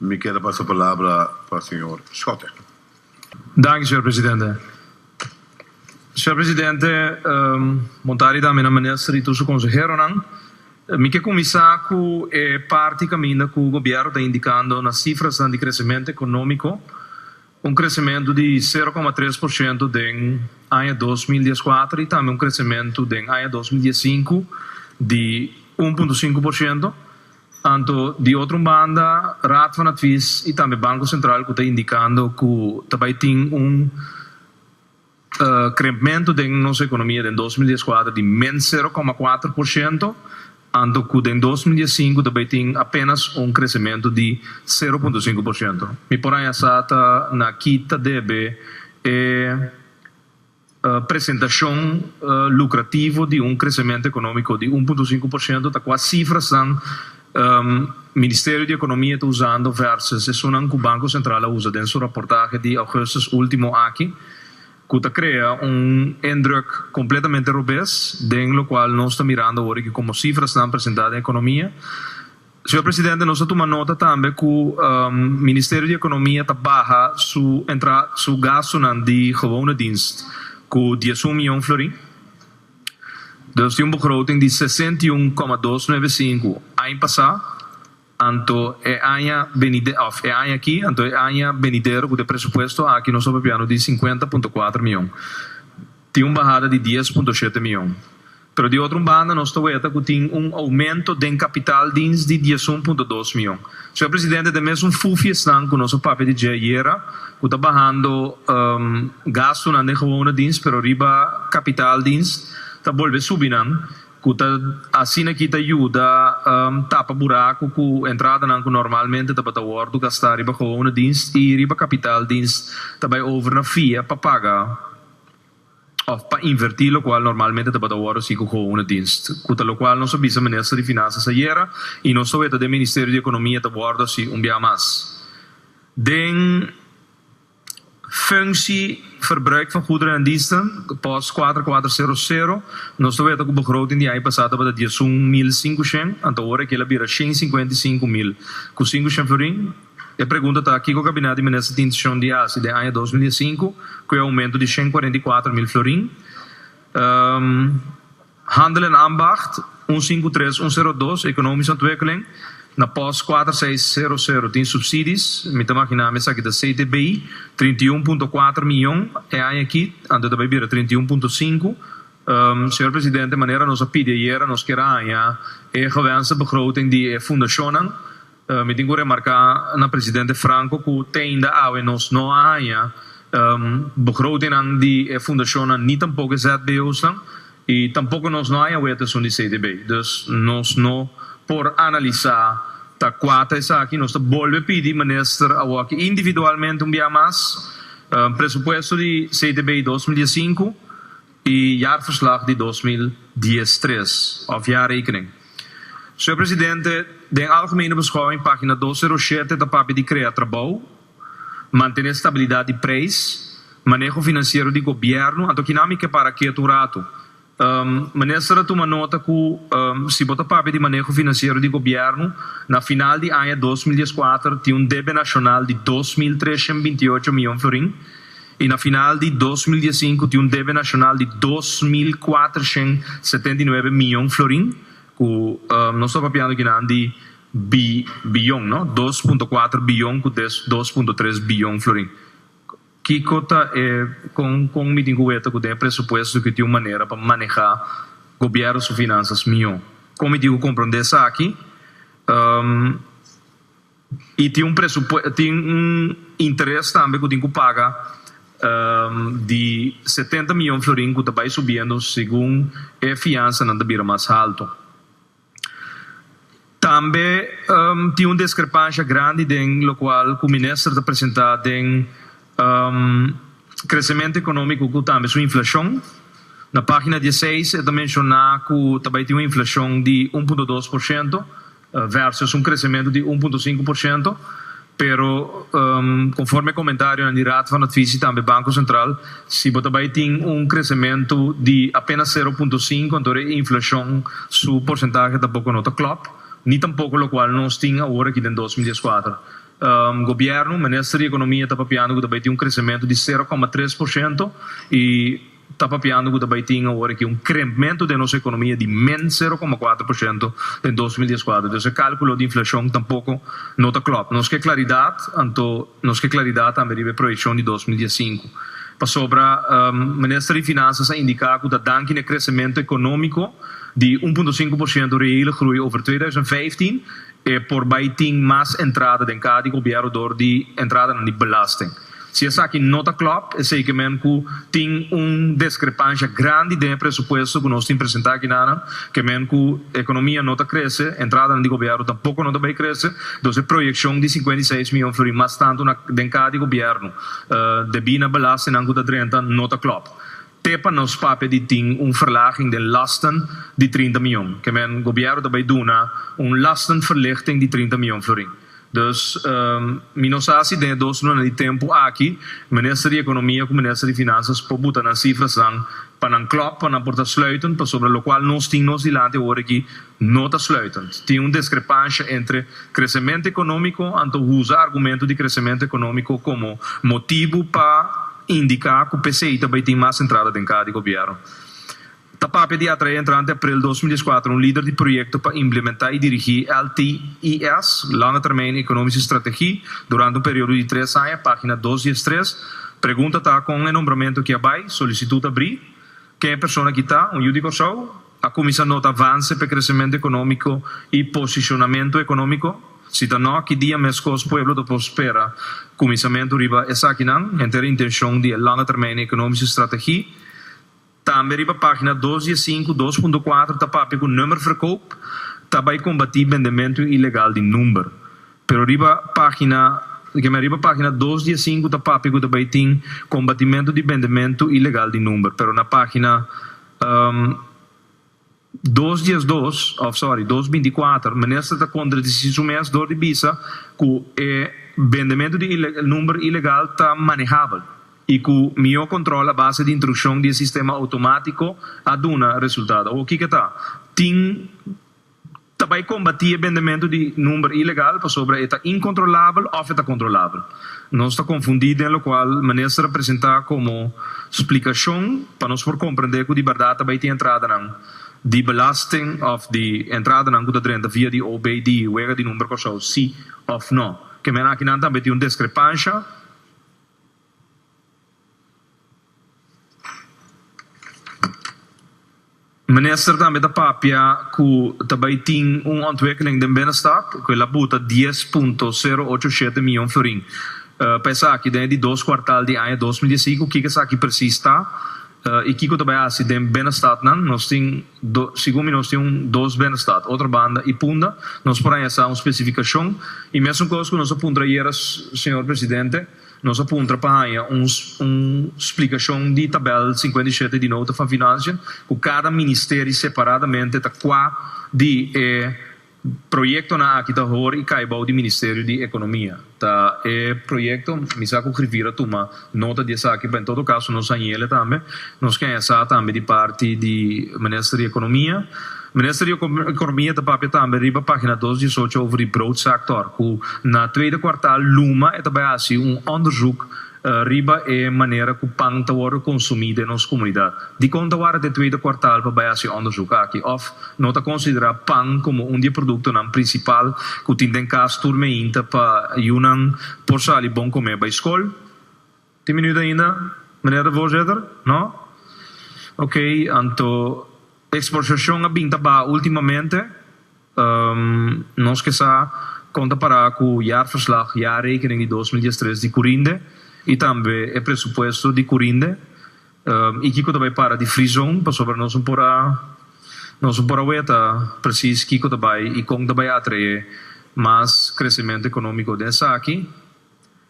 Me queda passo a palavra para o senhor Schotte. Dank u, senhor presidente. Senhor presidente, montari da minha ministra e tudo consejero não. Me que começar com parte caminho que o governo está indicando nas cifras de crescimento econômico, crescimento de 0,3% em ano 2014 e também crescimento em ano 2015 de 1,5%. Tanto de outra banda, Raad van Advies e também Banco Central que está indicando que também tem crescimento da nossa economia em 2014 de menos 0,4%, tanto que em 2015 também tem apenas crescimento de 0,5%. Me porém essa na quita deve apresentação lucrativa de crescimento econômico de 1,5%, tá com as cifras são Ministério da Economia está usando versus que o Banco Central usa dentro da reportagem de agosto último aqui, que cria indruk completamente robusto, dentro do qual nós estamos mirando agora que como cifras estão apresentadas na economia. Senhor Presidente, nós tomamos nota também que o Ministério da Economia está barra su gasto de gewone dienst, que 10 milhões florins. Dus die begroting die 61,295 ano passado, anto ano aqui, anto ano venidero com o presupuesto aqui nós estamos de 50,4 milhões. Tem bajada de 10,7 milhões. Pero de outra banda nós estamos vendo que tem aumento de capital dienst de 11,2 milhões. Senhor Presidente, de mesmo fufi estão com nosso papel de dinheiro, que está bajando gasto na gewone dienst, pero riba capital dienst tá volve subindo, que tá assim aqui tá ajuda tapa buraco que entrada não que normalmente tá para o gastar riba gewone dienst e riba capital dienst tá vai over na FIA para pagar ou para invertir o qual normalmente tá para o assim com gewone dienst, que tá o qual nosso vice-ministro de Finanças ayer e nosso veta do Ministério da Economia tá bordo assim dia mais. Den functie verbruik van goederen en diensten, pas 4400, nós estamos vendo que o begroting die ano passado para 10.500, então agora que ela vira 155.000, com 500 florin. A pergunta está aqui com o gabinete de ministro de intenção de ASI de ano 2005, com aumento de 144.000 florin. Handel en ambacht, 153.102, economische ontwikkeling. Na pós 4600 tem subsídios, me está imaginando aqui da CTBI, 31,4 milhões, aqui, ando também vira 31,5. Senhor Presidente, de maneira nós pede ayer, nós queremos gewenste begroting die fundacionen. Me tenho que remarcar na Presidente Franco que tem ainda nós não há begroting die fundacionen niet tampouco ZBO's e tampouco nós não há weten de CTBI. Dus nós não por analisar tá quatro essa aqui nós volve pedir ministro aqui individualmente dia mais presupuesto de CTB 2015 e jaarverslag de 2013 of jaarrekening. Senhor Presidente, de algemene beschouwing página 207 da papel de criar trabalho, manter estabilidade de preço, manejo financeiro de governo, a dinâmica para que é rato. Ministra toma nota que se bota papel de manejo financeiro de governo na final de ano 2014 tem débito nacional de 2.328 milhões de florins e na final de 2015 tem débito nacional de 2.479 milhões de florins que nós estamos papiando aqui de bilhão, não? 2,4 bilhão com 2,3 bilhão de florins. Que cota com me digo que tem presupuesto que tem uma maneira para manejar governo e finanças melhor. Como digo compreender isso aqui e tem presupuesto, tem interesse também que tem que pagar de 70 milhões de florins que vai subindo segundo a fiança não deve mais alto. Também tem uma discrepância grande no qual o ministro está apresentado em crescimento econômico que também sua inflação. Na página 16 é mencionar que também tem uma inflação de 1,2% versus crescimento de 1,5%, pero conforme comentário na Raad van Advies e também Banco Central, se também tem crescimento de apenas 0,5%, então a inflação, sua porcentagem tampouco não está claro, nem tampouco o qual nós tínhamos agora aqui em 2014. governo, Ministério da Economia está papiando que vai ter crescimento de 0,3% e está papiando que vai ter agora aqui crescimento da nossa economia de menos 0,4% em 2014. Então, o cálculo de inflação tampouco não está claro. Nós que claridade, também a projeção de 2015. Para sobre o Ministério de Finanças a indicar que danke no crescimento econômico de 1,5% reële groei over 2015 e por baiting mais entrada de cada governo door de entrada na belasting. Se essa aqui não está claro, é sei que tem discrepância grande de presupuesto que nós temos apresentado aqui que a economia não está crescendo, entrada no governo tampouco não vai crescer, então a projeção de 56 milhões de mais tanto de cada governo de bina belasting na 30 não está claro. Tepa nos papel de ter verlaging de lasten de 30 miljoen. Que men governo daarbij doen lastenverlichting de 30 miljoen florin. Dus minosasi de dos no de tempo aqui, Ministério da Economia com Ministério de Finanças por botar nas cifras para não klop, para não portar sluiten, para sobre o qual nós temos dilante agora aqui não está sluiten. Tem discrepância entre crescimento econômico, então usa argumento de crescimento econômico como motivo para indicar que o PCI também tem mais entrada em cada governo. Tapapé de atrair entrante abril de 2014 líder de projeto para implementar e dirigir LTIS, Lange Termijn Economische Strategie, durante período de 3 anos, página 213. Pergunta está com o nombramento que vai, solicitude abrir. Quem é a pessoa que está? Judico a comissão nota avança para crescimento econômico e posicionamento econômico. Se não, que dia mescos pueblo do prospera, comissamento riba essa aqui não, entre a intenção de Lange Termijn Economische Strategie. Também riba página 2.5, 2.4, tapapé com número verkoop, também combatir vendimento ilegal de número. Pero riba página 2.5, tapapé com também tem combatimento de vendimento ilegal de número. Pero na página 2.24, ministro da contradição mês dor de visa que o vendimento de número ilegal está manejável. E que o meu controle a base de instrução de sistema automático aduna resultado. O que está? Tem também combater o vendimento de número ilegal para sobre está incontrolável ou está controlável. Não está confundido em o qual o ministro apresentar como explicação para nós por compreender que a liberdade também tem entrada não. De belasting of de entrada na guda renda via de OBD, wega de número que sim ou não. Que men aqui não também tem discrepância. Minister também da papia que também tem ontwikkeling de binnenstad, que ela bota 10,087 miljoen florin. Pensa que dentro de 2 quartal de ano 2015, o que essa aqui precisa está? E que também assim de binnenstad não, nós tem segundo nós tem 2 binnenstad, outra banda e punda, nós por aí essa especificação e mesmo coisa que nós aponta aí senhor presidente. Nós apontamos para uma explicação de tabela 57 de nota de finanças, que cada ministério separadamente está qual de projeto na aqui da hora e caibau do Ministério de Economia. Tá projeto, me saco escrever uma nota de essa aqui, em todo caso nós ainda também, nós queremos também de parte do Ministério de Economia. Ministério da Economia da papel também riba página 218 over de broodsector, que na tweede kwartaal Luma é também assim onderzoek riba é maneira que o pão está consumido na nossa comunidade. De conta hora de tweede kwartaal para assim onderzoek aqui, of não está considerar pão como produto não principal que tem em casa turma ainda para um por sair bom comer para a escola. Tem minuto ainda, meneer de voorzitter? Não? Ok, então exportação a binta ba ultimamente nós que sa conta para com o jaarverslag, jaarrekening de 2013 de Corinde e também o presupuesto de Corinde e que também para de frisão para sobre nós pora weta preciso que também e com também atrair mais crescimento econômico dessa aqui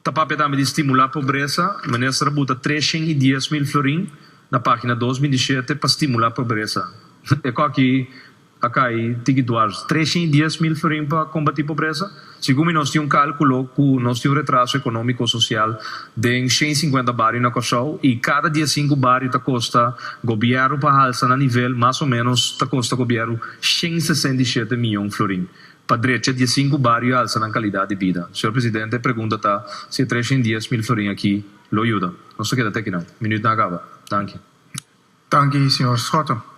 tapapé também de estimular a pobreza ministra bota 310 mil florin na página 2017 para estimular a pobreza. É aqui tem que doar 310 mil florin para combater a pobreza. Segundo nós temos cálculo que nós temos retraso econômico social de 150 bairros na Cossau e cada dia 5 bairros está custa governo para alçar a nível mais ou menos está custa governo 167 milhões florin. para direita de 5 bairros alça na qualidade de vida. Senhor Presidente, pergunta tá se 310 mil florinhos aqui lo ajuda. Não sei o que até aqui não. Minuto não acaba. Danke. Danke, senhor Schotte.